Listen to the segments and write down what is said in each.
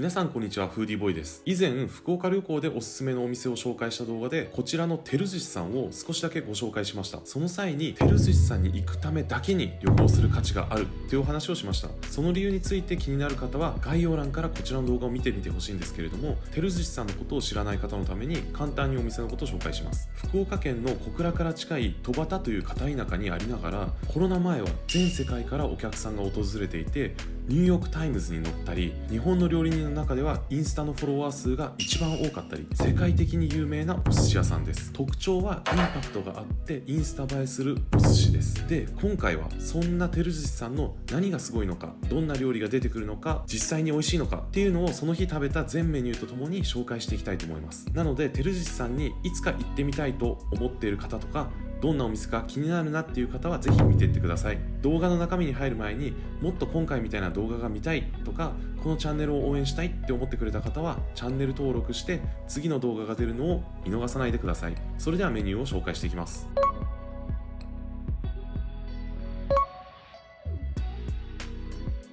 皆さんこんにちは、フーディーボーイです。以前福岡旅行でおすすめのお店を紹介した動画でこちらの照寿司さんを少しだけご紹介しました。その際に照寿司さんに行くためだけに旅行する価値があるというお話をしました。その理由について気になる方は概要欄からこちらの動画を見てみてほしいんですけれども、照寿司さんのことを知らない方のために簡単にお店のことを紹介します。福岡県の小倉から近い戸畑という片田舎にありながら、コロナ前は全世界からお客さんが訪れていて、ニューヨークタイムズに載ったり、日本の料理人の中ではインスタのフォロワー数が一番多かったり、世界的に有名なお寿司屋さんです。特徴はインパクトがあってインスタ映えするお寿司です。で、今回はそんな照寿司さんの何がすごいのか、どんな料理が出てくるのか、実際に美味しいのかっていうのをその日食べた全メニューとともに紹介していきたいと思います。なので照寿司さんにいつか行ってみたいと思っている方とか、どんなお店か気になるなっていう方はぜひ見ていってください。動画の中身に入る前にもっと今回みたいな動画が見たいとか、このチャンネルを応援したいって思ってくれた方はチャンネル登録して次の動画が出るのを見逃さないでください。それではメニューを紹介していきます。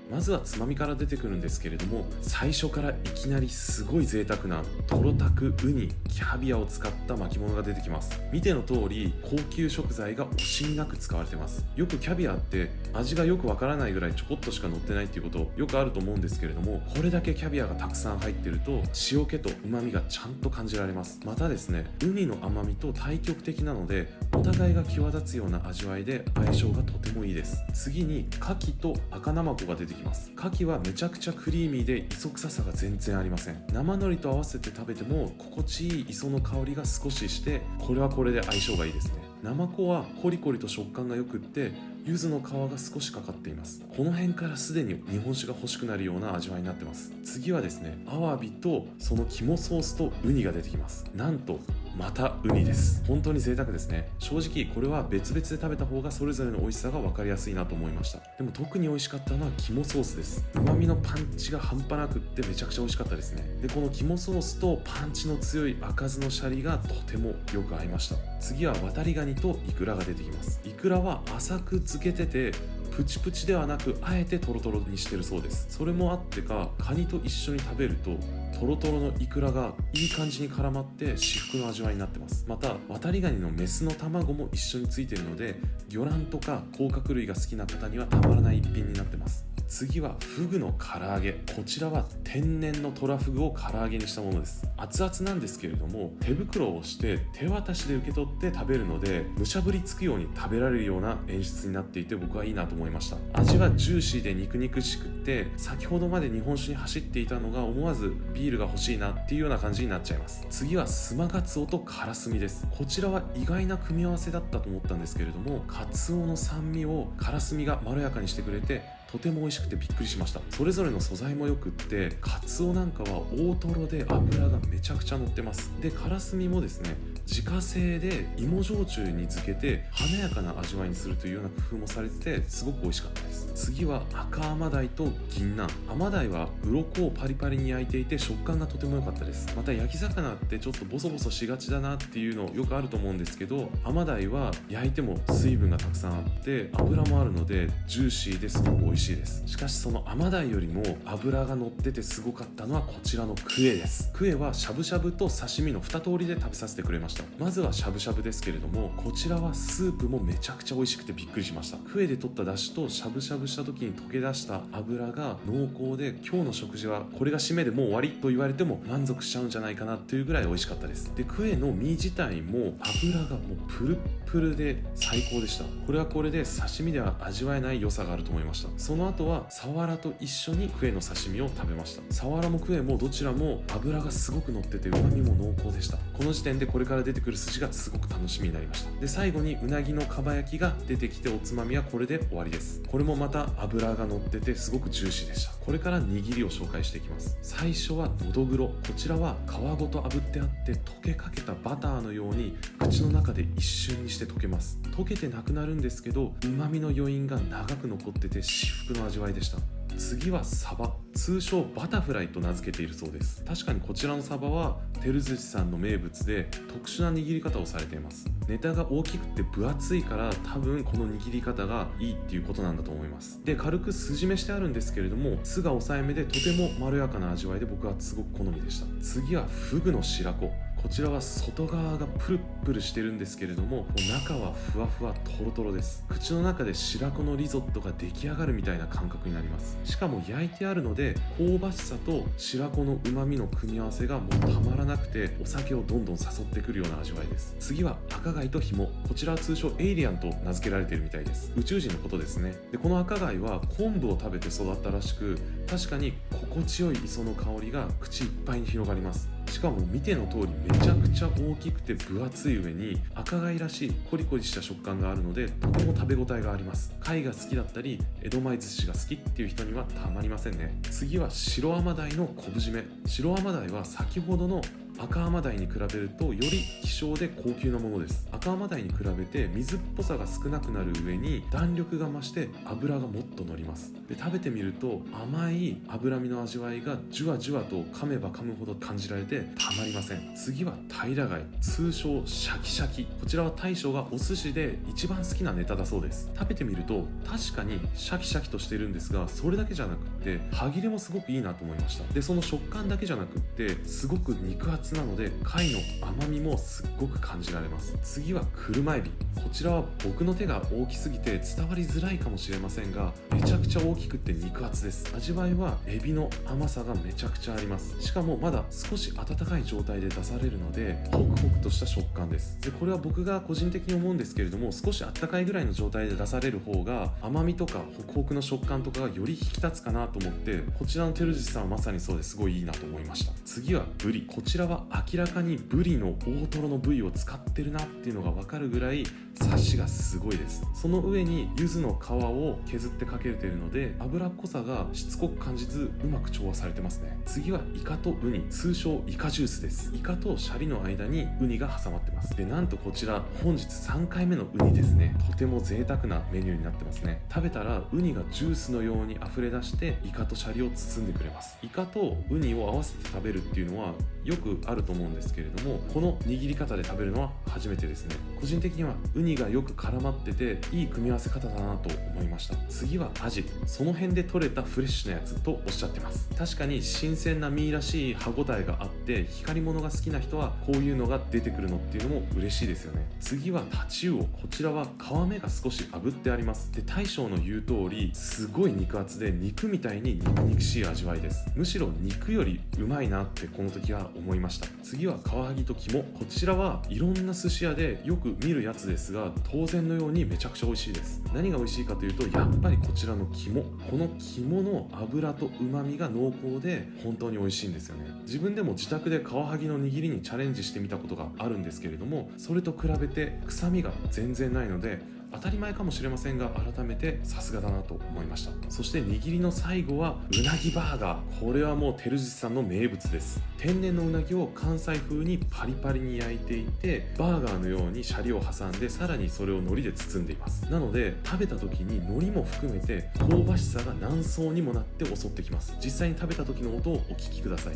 まずはつまみから出てくるんですけれども、最初からいきなりすごい贅沢なトロタク、ウニ、キャビアを使った巻物が出てきます。見ての通り高級食材が惜しみなく使われてます。よくキャビアって味がよくわからないぐらいちょこっとしか乗ってないっていうことよくあると思うんですけれども、これだけキャビアがたくさん入ってると塩気と旨味がちゃんと感じられます。またですね、ウニの甘みと対極的なのでお互いが際立つような味わいで相性がとてもいいです。次に牡蠣と赤ナマコが出てきます。牡蠣はめちゃくちゃクリーミーで磯臭さが全然ありません。生海苔と合わせて食べても心地いい磯の香りが少しして、これはこれで相性がいいですね。ナマコはコリコリと食感が良くって、柚子の皮が少しかかっています。この辺からすでに日本酒が欲しくなるような味わいになってます。次はですね、アワビとその肝ソースとウニが出てきます。なんとまたウニです。本当に贅沢ですね。正直これは別々で食べた方がそれぞれの美味しさが分かりやすいなと思いました。でも特に美味しかったのは肝ソースです。旨味のパンチが半端なくってめちゃくちゃ美味しかったですね。で、この肝ソースとパンチの強い赤酢のシャリがとてもよく合いました。次はワタリガニとイクラが出てきます。イクラは浅く漬けててプチプチではなく、あえてトロトロにしてるそうです。それもあってか、カニと一緒に食べるとトロトロのイクラがいい感じに絡まって至福の味わいになってます。またワタリガニのメスの卵も一緒についているので、魚卵とか甲殻類が好きな方にはたまらない一品になってます。次はフグの唐揚げ。こちらは天然のトラフグを唐揚げにしたものです。熱々なんですけれども、手袋をして手渡しで受け取って食べるので、むしゃぶりつくように食べられるような演出になっていて、僕はいいなと思いました。味はジューシーで肉々しくて、先ほどまで日本酒に走っていたのが思わずビールが欲しいなっていうような感じになっちゃいます。次はスマガツオとカラスミです。こちらは意外な組み合わせだったと思ったんですけれども、カツオの酸味をカラスミがまろやかにしてくれて、とても美味しくてびっくりしました。それぞれの素材もよくって、カツオなんかは大トロで脂がめちゃくちゃ乗ってます。で、カラスミもですね、自家製で芋焼酎に漬けて華やかな味わいにするというような工夫もされてて、すごく美味しかったです。次は赤アマダイと銀杏。アマダイは鱗をパリパリに焼いていて食感がとても良かったです。また焼き魚ってちょっとボソボソしがちだなっていうのよくあると思うんですけど、アマダイは焼いても水分がたくさんあって油もあるのでジューシーですごく美味しいです。しかしそのアマダイよりも脂が乗っててすごかったのはこちらのクエです。クエはしゃぶしゃぶと刺身の2通りで食べさせてくれました。まずはしゃぶしゃぶですけれども、こちらはスープもめちゃくちゃ美味しくてびっくりしました。クエで取った出汁としゃぶしゃぶした時に溶け出した油が濃厚で、今日の食事はこれが締めでもう終わりと言われても満足しちゃうんじゃないかなというぐらい美味しかったです。で、クエの身自体も油がもうプルップルで最高でした。これはこれで刺身では味わえない良さがあると思いました。その後はサワラと一緒にクエの刺身を食べました。サワラもクエもどちらも脂がすごく乗ってて旨味も濃厚でした。この時点でこれから出てくる寿司がすごく楽しみになりました。で、最後にうなぎのかば焼きが出てきて、おつまみはこれで終わりです。これもまた脂が乗っててすごくジューシーでした。これから握りを紹介していきます。最初はのどぐろ。こちらは皮ごと炙ってあって溶けかけたバターのように口の中で一瞬にして溶けます。溶けてなくなるんですけど、旨味の余韻が長く残ってて至福の味わいでした。次はサバ、通称バタフライと名付けているそうです。確かにこちらのサバは照寿司さんの名物で特殊な握り方をされています。ネタが大きくて分厚いから多分この握り方がいいっていうことなんだと思います。で、軽く筋目してあるんですけれども、酢が抑えめでとてもまろやかな味わいで僕はすごく好みでした。次はフグの白子。こちらは外側がプルップルしてるんですけれども、中はふわふわトロトロです。口の中で白子のリゾットが出来上がるみたいな感覚になります。しかも焼いてあるので香ばしさと白子の旨味の組み合わせがもうたまらなくて、お酒をどんどん誘ってくるような味わいです。次は赤貝と紐。こちらは通称エイリアンと名付けられているみたいです。宇宙人のことですね。で、この赤貝は昆布を食べて育ったらしく、確かに心地よい磯の香りが口いっぱいに広がります。しかも見ての通りめちゃくちゃ大きくて分厚い上に赤貝らしいコリコリした食感があるので、とても食べ応えがあります。貝が好きだったり江戸前寿司が好きっていう人にはたまりませんね。次は白甘鯛の昆布締め。白甘鯛は先ほどの赤甘鯛に比べるとより希少で高級なものです。赤甘鯛に比べて水っぽさが少なくなる上に弾力が増して脂がもっと乗ります。で、食べてみると甘い脂身の味わいがじゅわじゅわと噛めば噛むほど感じられてたまりません。次は平貝、通称シャキシャキ。こちらは大将がお寿司で一番好きなネタだそうです。食べてみると確かにシャキシャキとしてるんですが、それだけじゃなくって歯切れもすごくいいなと思いました。で、その食感だけじゃなくってすごく肉厚なので貝の甘みもすっごく感じられます。次は車エビ。こちらは僕の手が大きすぎて伝わりづらいかもしれませんが、めちゃくちゃ大きくて肉厚です。味わいはエビの甘さがめちゃくちゃあります。しかもまだ少し温かい状態で出されるのでホクホクとした食感です。で、これは僕が個人的に思うんですけれども、少し温かいぐらいの状態で出される方が甘みとかホクホクの食感とかがより引き立つかなと思って、こちらの照寿司さんはまさにそうですごいいいなと思いました。次はブリ。こちらは明らかにブリの大トロの部位を使ってるなっていうのが分かるぐらいサシがすごいです。その上に柚子の皮を削ってかけているので脂っこさがしつこく感じずうまく調和されてますね。次はイカとウニ、通称イカジュースです。イカとシャリの間にウニが挟まってます。で、なんとこちら本日3回目のウニですね。とても贅沢なメニューになってますね。食べたらウニがジュースのように溢れ出してイカとシャリを包んでくれます。イカとウニを合わせて食べるっていうのはよくあると思うんですけれども、この握り方で食べるのは初めてですね。個人的にはウニがよく絡まってていい組み合わせ方だなと思いました。次はアジ。その辺で採れたフレッシュなやつとおっしゃってます。確かに新鮮な身らしい歯ごたえがあって光り物が好きな人はこういうのが出てくるのっていうのも嬉しいですよね。次はタチウオ。こちらは皮目が少し炙ってあります。で、大将の言う通りすごい肉厚で肉みたいに肉々しい味わいです。むしろ肉よりうまいなってこの時は思いました。次はカワハギと肝。こちらはいろんな寿司屋でよく見るやつですが当然のようにめちゃくちゃ美味しいです。何が美味しいかというとやっぱりこちらの肝。この肝の脂と旨味が濃厚で本当に美味しいんですよね。自分でも自宅でカワハギの握りにチャレンジしてみたことがあるんですけれども、それと比べて臭みが全然ないので当たり前かもしれませんが改めてさすがだなと思いました。そして握りの最後はうなぎバーガー。これはもう照寿司さんの名物です。天然のうなぎを関西風にパリパリに焼いていてバーガーのようにシャリを挟んでさらにそれを海苔で包んでいます。なので食べた時に海苔も含めて香ばしさが何層にもなって襲ってきます。実際に食べた時の音をお聞きください。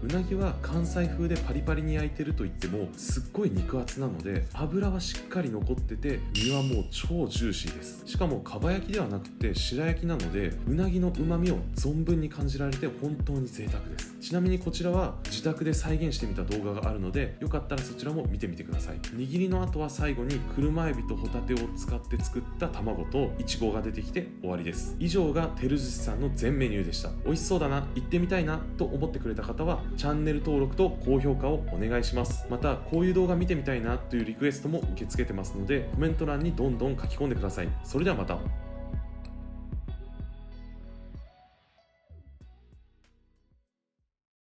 うなぎは関西風でパリパリに焼いてると言ってもすっごい肉厚なので脂はしっかり残ってて身はもう超ジューシーです。しかもかば焼きではなくて白焼きなのでうなぎの旨味を存分に感じられて本当に贅沢です。ちなみにこちらは自宅で再現してみた動画があるのでよかったらそちらも見てみてください。握りの後は最後に車エビとホタテを使って作った卵とイチゴが出てきて終わりです。以上が照寿司さんの全メニューでした。美味しそうだな、行ってみたいなと思ってくれた方はチャンネル登録と高評価をお願いします。またこういう動画見てみたいなというリクエストも受け付けてますのでコメント欄にどんどん書き込んでください。それではまた。